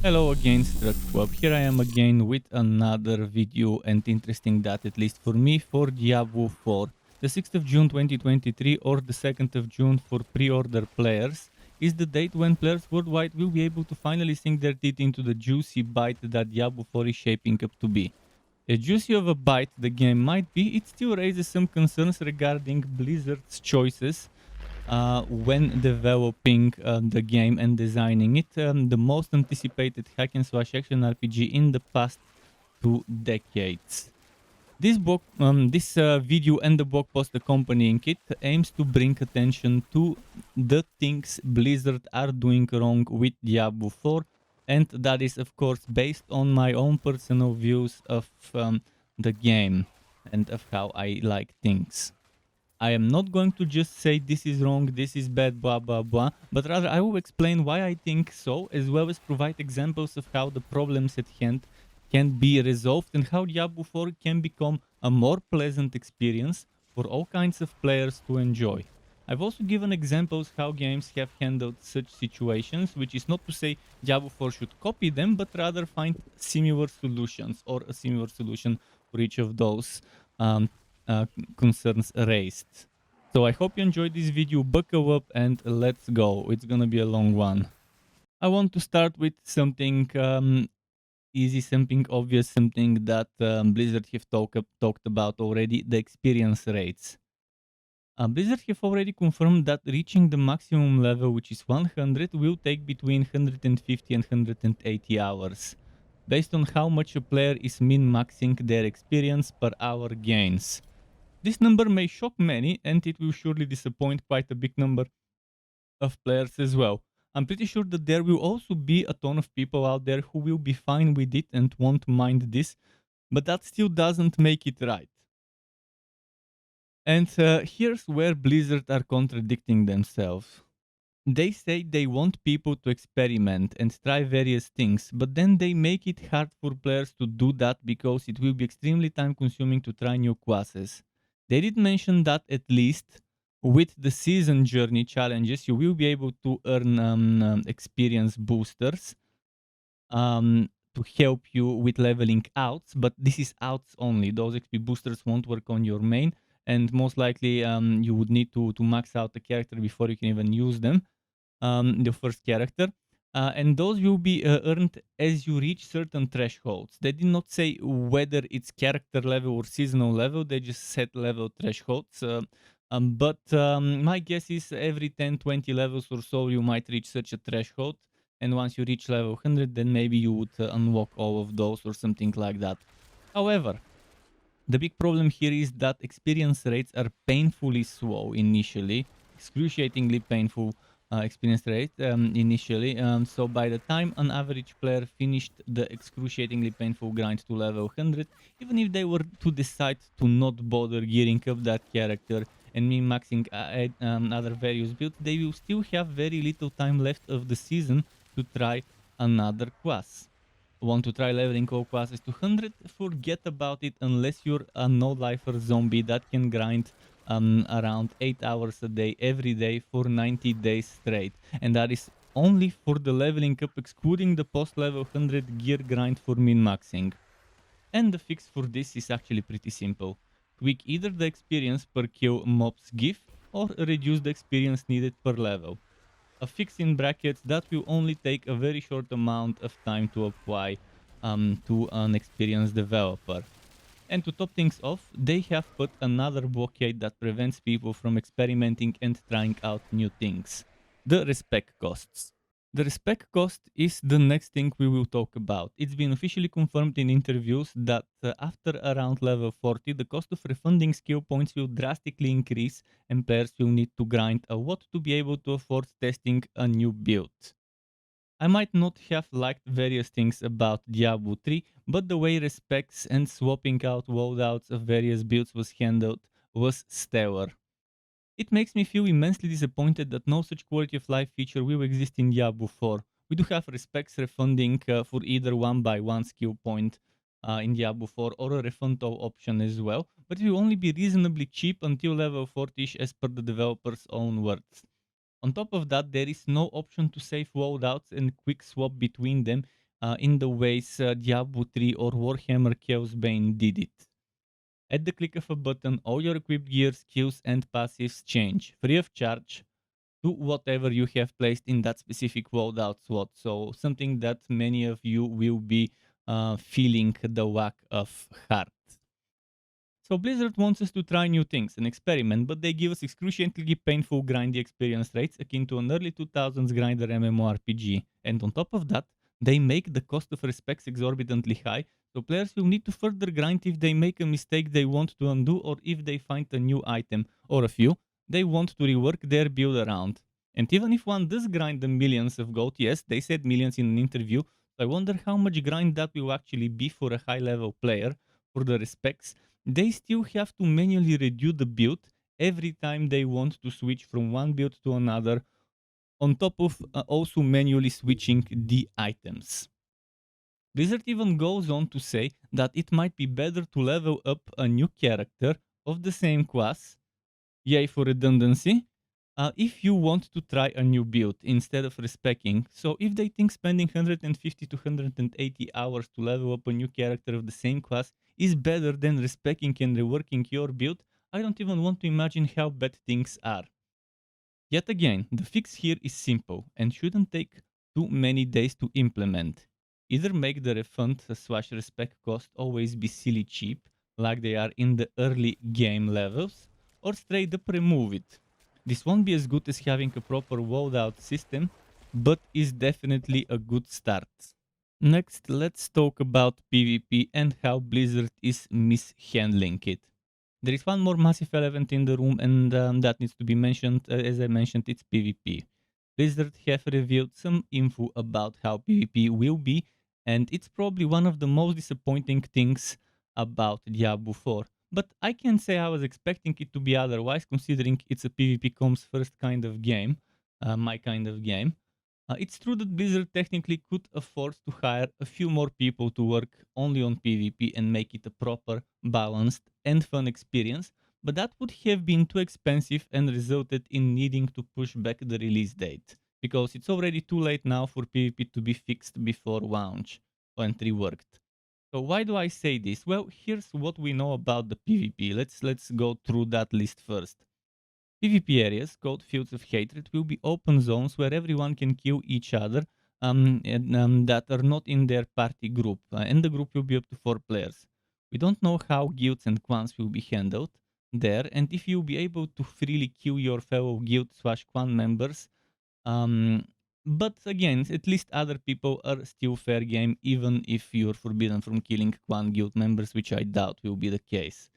Hello again, Struck. Here I am again with another video, and interesting that, at least for me, for Diablo 4. The 6th of June 2023 or the 2nd of June for pre-order players is the date when players worldwide will be able to finally sink their teeth into the juicy bite that Diablo 4 is shaping up to be. As juicy of a bite the game might be, it still raises some concerns regarding Blizzard's choices when developing the game and designing it. The most anticipated hack and slash action RPG in the past 2 decades. This video and the blog post accompanying it aims to bring attention to the things Blizzard are doing wrong with Diablo 4, and that is of course based on my own personal views of the game and of how I like things. I am not going to just say this is wrong, this is bad, blah blah blah, but rather I will explain why I think so, as well as provide examples of how the problems at hand can be resolved and how Diablo 4 can become a more pleasant experience for all kinds of players to enjoy. I've also given examples how games have handled such situations, which is not to say Diablo 4 should copy them, but rather find similar solutions or a similar solution for each of those um, uh, concerns raised. So I hope you enjoyed this video, buckle up and let's go. It's gonna be a long one. I want to start with something easy, something obvious, something that Blizzard have talked about already, the experience rates. Blizzard have already confirmed that reaching the maximum level, which is 100, will take between 150 and 180 hours, based on how much a player is min-maxing their experience per hour gains. This number may shock many, and it will surely disappoint quite a big number of players as well. I'm pretty sure that there will also be a ton of people out there who will be fine with it and won't mind this, but that still doesn't make it right. And here's where Blizzard are contradicting themselves. They say they want people to experiment and try various things, but then they make it hard for players to do that because it will be extremely time consuming to try new classes. They did mention that at least with the season journey challenges, you will be able to earn experience boosters to help you with leveling outs, but this is outs only. Those XP boosters won't work on your main, and most likely you would need to max out the character before you can even use them, the first character. And those will be earned as you reach certain thresholds. They did not say whether it's character level or seasonal level, they just set level thresholds. But my guess is every 10-20 levels or so you might reach such a threshold, and once you reach level 100 then maybe you would unlock all of those or something like that. However, the big problem here is that experience rates are painfully slow initially, excruciatingly painful experience rate initially. So by the time an average player finished the excruciatingly painful grind to level 100, even if they were to decide to not bother gearing up that character and min-maxing other various builds, they will still have very little time left of the season to try another class. Want to try leveling all classes to 100? Forget about it unless you're a no-lifer zombie that can grind around 8 hours a day every day for 90 days straight. And that is only for the leveling up, excluding the post-level 100 gear grind for min-maxing. And the fix for this is actually pretty simple. Tweak either the experience per kill mobs give, or reduce the experience needed per level. A fix in brackets that will only take a very short amount of time to apply to an experienced developer. And to top things off, they have put another blockade that prevents people from experimenting and trying out new things: the respec costs. The respec cost is the next thing we will talk about. It's been officially confirmed in interviews that after around level 40, the cost of refunding skill points will drastically increase and players will need to grind a lot to be able to afford testing a new build. I might not have liked various things about Diablo 3, but the way respecs and swapping out loadouts of various builds was handled was stellar. It makes me feel immensely disappointed that no such quality of life feature will exist in Diablo 4. We do have respecs refunding for either 1x1 skill point in Diablo 4 or a refund all option as well, but it will only be reasonably cheap until level 40ish as per the developer's own words. On top of that, there is no option to save loadouts and quick swap between them, in the ways Diablo 3 or Warhammer Chaos Bane did it. At the click of a button, all your equipped gear, skills, and passives change, free of charge, to whatever you have placed in that specific loadout slot. So something that many of you will be feeling the whack of hard. So Blizzard wants us to try new things and experiment, but they give us excruciatingly painful grindy experience rates akin to an early 2000s grinder MMORPG. And on top of that, they make the cost of respects exorbitantly high, so players will need to further grind if they make a mistake they want to undo or if they find a new item, or a few, they want to rework their build around. And even if one does grind the millions of gold, yes, they said millions in an interview, so I wonder how much grind that will actually be for a high level player for the respects. They still have to manually redo the build every time they want to switch from one build to another, on top of also manually switching the items. Blizzard even goes on to say that it might be better to level up a new character of the same class, yay for redundancy, if you want to try a new build instead of respecking. So if they think spending 150 to 180 hours to level up a new character of the same class is better than respecking and reworking your build, I don't even want to imagine how bad things are. Yet again, the fix here is simple and shouldn't take too many days to implement. Either make the refund / respec cost always be silly cheap, like they are in the early game levels, or straight up remove it. This won't be as good as having a proper loadout system, but is definitely a good start. Next, let's talk about PvP and how Blizzard is mishandling it. There is one more massive elephant in the room, and that needs to be mentioned. As I mentioned, it's PvP. Blizzard have revealed some info about how PvP will be, and it's probably one of the most disappointing things about Diablo 4. But I can't say I was expecting it to be otherwise, considering it's a PvP comes first kind of game, my kind of game. It's true that Blizzard technically could afford to hire a few more people to work only on PvP and make it a proper, balanced, and fun experience, but that would have been too expensive and resulted in needing to push back the release date, because it's already too late now for PvP to be fixed before launch and reworked. So why do I say this? Well, here's what we know about the PvP. Let's go through that list first. PvP areas, called Fields of Hatred, will be open zones where everyone can kill each other that are not in their party group, and the group will be up to 4 players. We don't know how guilds and clans will be handled there, and if you'll be able to freely kill your fellow guild / clan members. Um, but again, at least other people are still fair game, even if you're forbidden from killing clan guild members, which I doubt will be the case.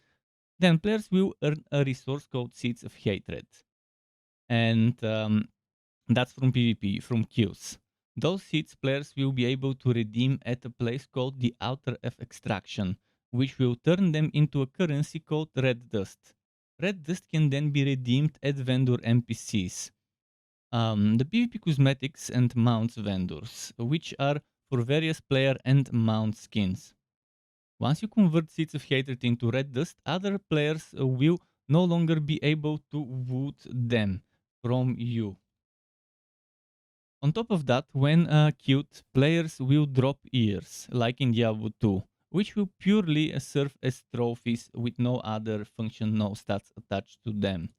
Then players will earn a resource called Seeds of Hatred. And that's from PvP, from kills. Those seeds players will be able to redeem at a place called the Altar of Extraction, which will turn them into a currency called Red Dust. Red Dust can then be redeemed at vendor NPCs. The PvP cosmetics and mounts vendors, which are for various player and mount skins. Once you convert Seeds of Hatred into Red Dust, other players will no longer be able to woot them from you. On top of that, when killed, players will drop ears, like in Diablo 2, which will purely serve as trophies with no other function, no stats attached to them.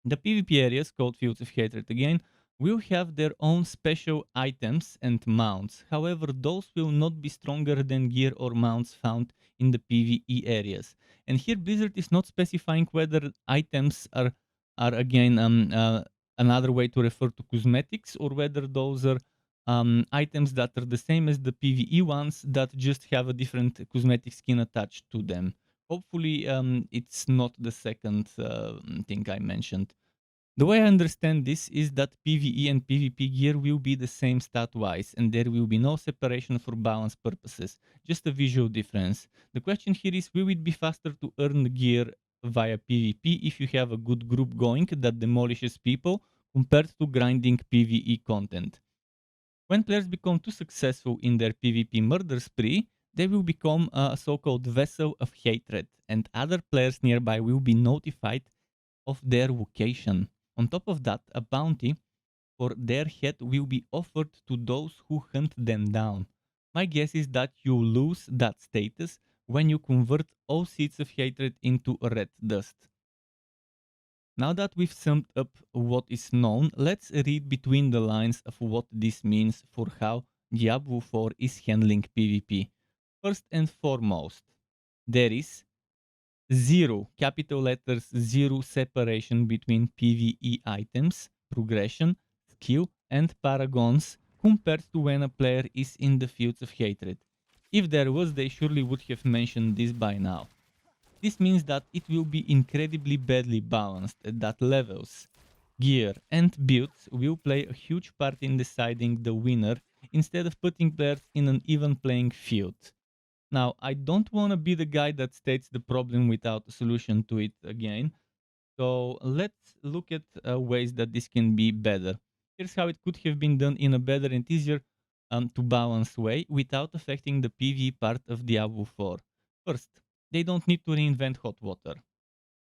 The PvP areas, called Fields of Hatred again, will have their own special items and mounts. However, those will not be stronger than gear or mounts found in the PvE areas. And here Blizzard is not specifying whether items are again another way to refer to cosmetics, or whether those are items that are the same as the PvE ones that just have a different cosmetic skin attached to them. Hopefully, it's not the second thing I mentioned. The way I understand this is that PvE and PvP gear will be the same stat-wise, and there will be no separation for balance purposes, just a visual difference. The question here is, will it be faster to earn gear via PvP if you have a good group going that demolishes people, compared to grinding PvE content? When players become too successful in their PvP murder spree, they will become a so-called vessel of hatred, and other players nearby will be notified of their vocation. On top of that, a bounty for their head will be offered to those who hunt them down. My guess is that you lose that status when you convert all seeds of hatred into red dust. Now that we've summed up what is known, let's read between the lines of what this means for how Diablo 4 is handling PvP. First and foremost, there is zero, capital letters zero separation between PvE items, progression, skill, and paragons compared to when a player is in the fields of hatred. If there was, they surely would have mentioned this by now. This means that it will be incredibly badly balanced, that levels, gear, and builds will play a huge part in deciding the winner instead of putting players in an even playing field. Now, I don't want to be the guy that states the problem without a solution to it again. So let's look at ways that this can be better. Here's how it could have been done in a better and easier to balance way without affecting the PvE part of Diablo 4. First, they don't need to reinvent hot water.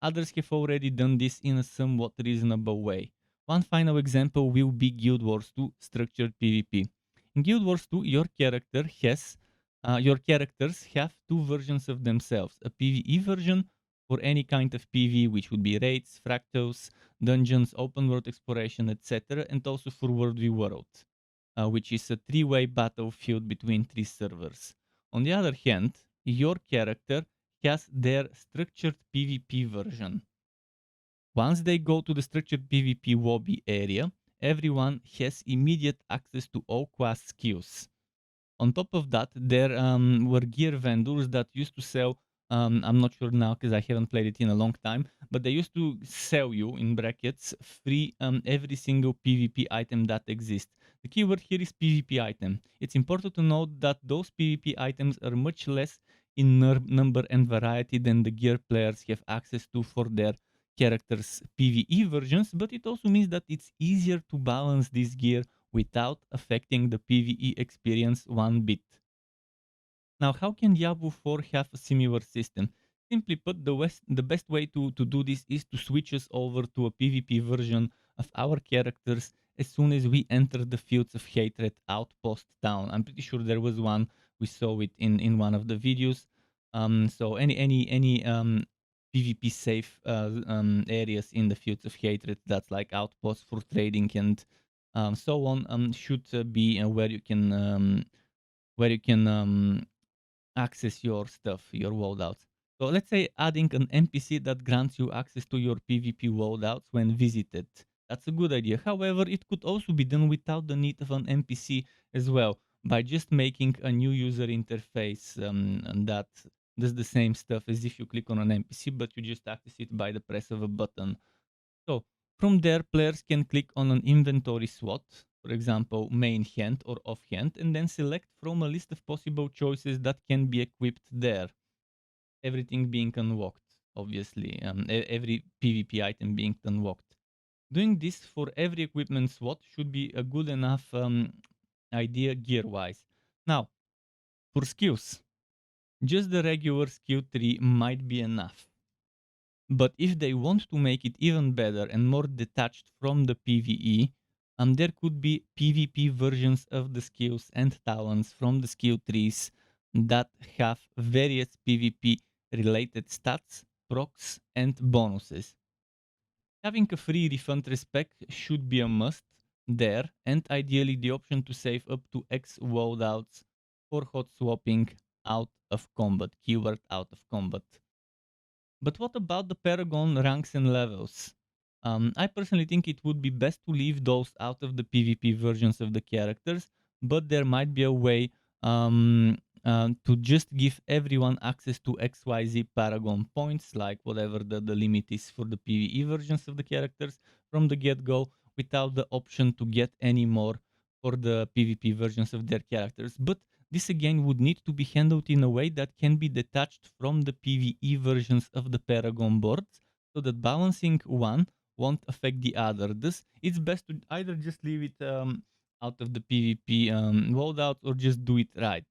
Others have already done this in a somewhat reasonable way. One final example will be Guild Wars 2 structured PvP. In Guild Wars 2, your characters have two versions of themselves: a PvE version for any kind of PvE, which would be raids, fractals, dungeons, open world exploration, etc., and also for World v World, which is a three-way battlefield between three servers. On the other hand, your character has their structured PvP version. Once they go to the structured PvP lobby area, everyone has immediate access to all class skills. On top of that, there were gear vendors that used to sell. I'm not sure now because I haven't played it in a long time, but they used to sell you in brackets free every single PvP item that exists. The keyword here is PvP item. It's important to note that those PvP items are much less in number and variety than the gear players have access to for their characters' PvE versions, but it also means that it's easier to balance this gear without affecting the PvE experience one bit. Now, how can Diablo 4 have a similar system? Simply put, the best way to do this is to switch us over to a PvP version of our characters as soon as we enter the Fields of Hatred outpost town. I'm pretty sure there was one, we saw it in one of the videos. So any PvP safe areas in the Fields of Hatred that's like outposts for trading and so on should be where you can access your stuff, your loadouts. So let's say adding an NPC that grants you access to your PvP loadouts when visited. That's a good idea. However, it could also be done without the need of an NPC as well, by just making a new user interface and that does the same stuff as if you click on an NPC, but you just access it by the press of a button. So from there, players can click on an inventory slot, for example, main hand or off hand, and then select from a list of possible choices that can be equipped there. Everything being unlocked, obviously, every PvP item being unlocked. Doing this for every equipment slot should be a good enough idea gear-wise. Now, for skills, just the regular skill tree might be enough. But if they want to make it even better and more detached from the PvE, there could be PvP versions of the skills and talents from the skill trees that have various PvP related stats, procs, and bonuses. Having a free refund respec should be a must there, and ideally the option to save up to X loadouts for hot swapping out of combat, keyword out of combat. But what about the Paragon ranks and levels? I personally think it would be best to leave those out of the PvP versions of the characters, but there might be a way to just give everyone access to XYZ Paragon points, like whatever the limit is for the PvE versions of the characters from the get-go, without the option to get any more for the PvP versions of their characters. But this again would need to be handled in a way that can be detached from the PvE versions of the Paragon boards, so that balancing one won't affect the other. Thus, it's best to either just leave it out of the PvP loadout or just do it right.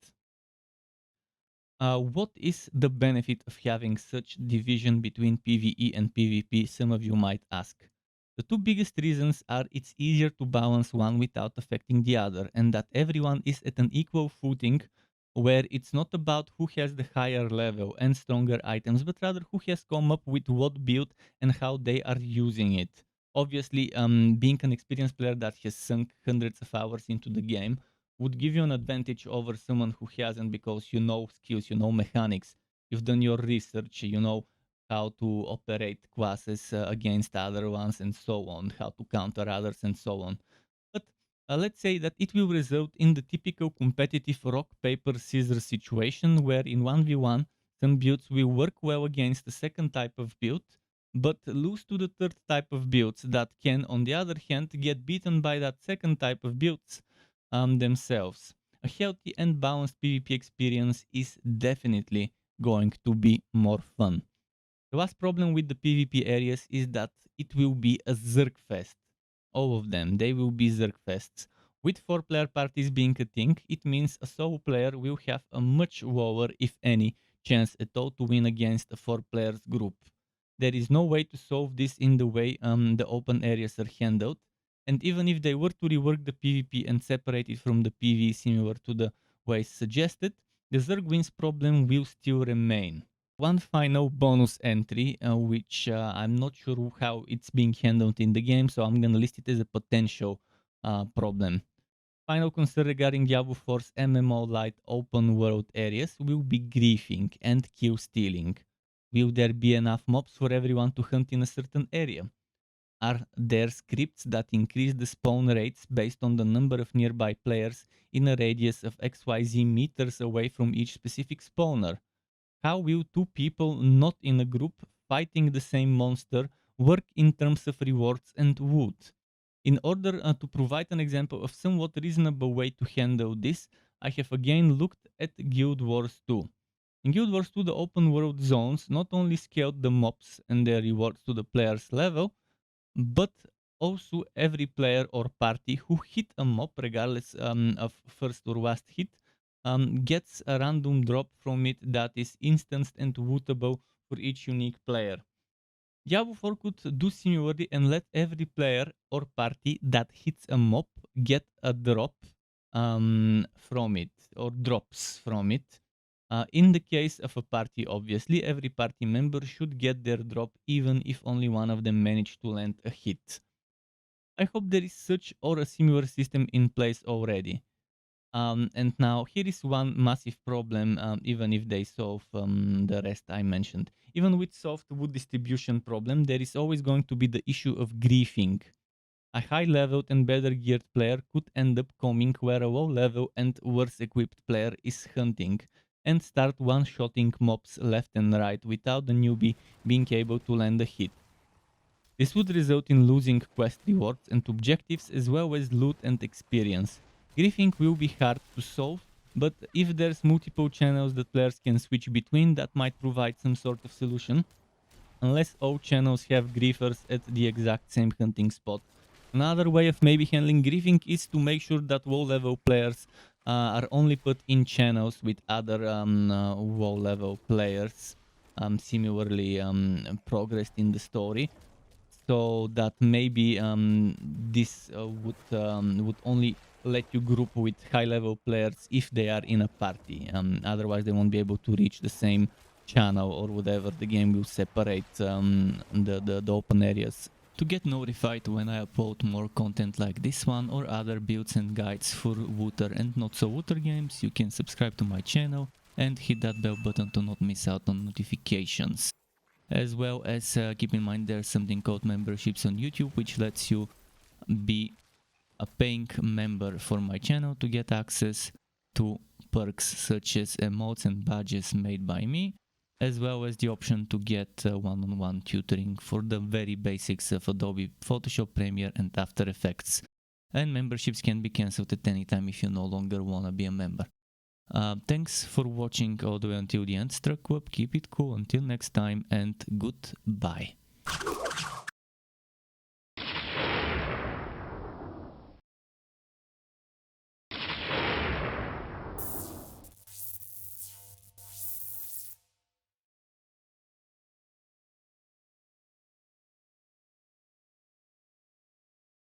What is the benefit of having such division between PvE and PvP, some of you might ask. The two biggest reasons are it's easier to balance one without affecting the other, and that everyone is at an equal footing where it's not about who has the higher level and stronger items, but rather who has come up with what build and how they are using it. Obviously, being an experienced player that has sunk hundreds of hours into the game would give you an advantage over someone who hasn't, because you know skills, you know mechanics, you've done your research, you know how to operate classes against other ones and so on, how to counter others and so on. But let's say that it will result in the typical competitive rock, paper, scissors situation where in 1v1 some builds will work well against the second type of build, but lose to the third type of builds that can, on the other hand, get beaten by that second type of builds themselves. A healthy and balanced PvP experience is definitely going to be more fun. The last problem with the PvP areas is that it will be a Zerg fest. All of them, they will be Zerg fests. With 4-player parties being a thing, it means a solo player will have a much lower, if any, chance at all to win against a 4-player group. There is no way to solve this in the way the open areas are handled, and even if they were to rework the PvP and separate it from the PvE similar to the way suggested, the Zerg wins problem will still remain. One final bonus entry, which I'm not sure how it's being handled in the game, so I'm gonna list it as a potential problem. Final concern regarding Diablo 4's MMO light open world areas will be griefing and kill stealing. Will there be enough mobs for everyone to hunt in a certain area? Are there scripts that increase the spawn rates based on the number of nearby players in a radius of XYZ meters away from each specific spawner? How will two people not in a group fighting the same monster work in terms of rewards and wood? In order to provide an example of somewhat reasonable way to handle this, I have again looked at Guild Wars 2. In Guild Wars 2, the open world zones not only scaled the mobs and their rewards to the player's level, but also every player or party who hit a mob, regardless of first or last hit, gets a random drop from it that is instanced and wootable for each unique player. Diablo 4 could do similarly and let every player or party that hits a mob get a drop from it, or drops from it. In the case of a party, obviously, every party member should get their drop even if only one of them managed to land a hit. I hope there is such or a similar system in place already. And now here is one massive problem, even if they solve the rest I mentioned. Even with soft wood distribution problem, there is always going to be the issue of griefing. A high leveled and better geared player could end up coming where a low level and worse equipped player is hunting and start one-shotting mobs left and right without the newbie being able to land a hit. This would result in losing quest rewards and objectives as well as loot and experience. Griefing will be hard to solve, but if there's multiple channels that players can switch between, that might provide some sort of solution, unless all channels have griefers at the exact same hunting spot. Another way of maybe handling griefing is to make sure that low level players are only put in channels with other low level players similarly progressed in the story, so that maybe this would only let you group with high level players if they are in a party. Otherwise they won't be able to reach the same channel or whatever. The game will separate the open areas. To get notified when I upload more content like this one or other builds and guides for Wooter and not so Wooter games, you can subscribe to my channel and hit that bell button to not miss out on notifications. As well as keep in mind there's something called memberships on YouTube, which lets you be a paying member for my channel to get access to perks such as emotes and badges made by me, as well as the option to get one-on-one tutoring for the very basics of Adobe Photoshop, Premiere and After Effects. And memberships can be cancelled at any time if you no longer want to be a member. Thanks for watching all the way until the end, Struck Web. Keep it cool until next time and goodbye.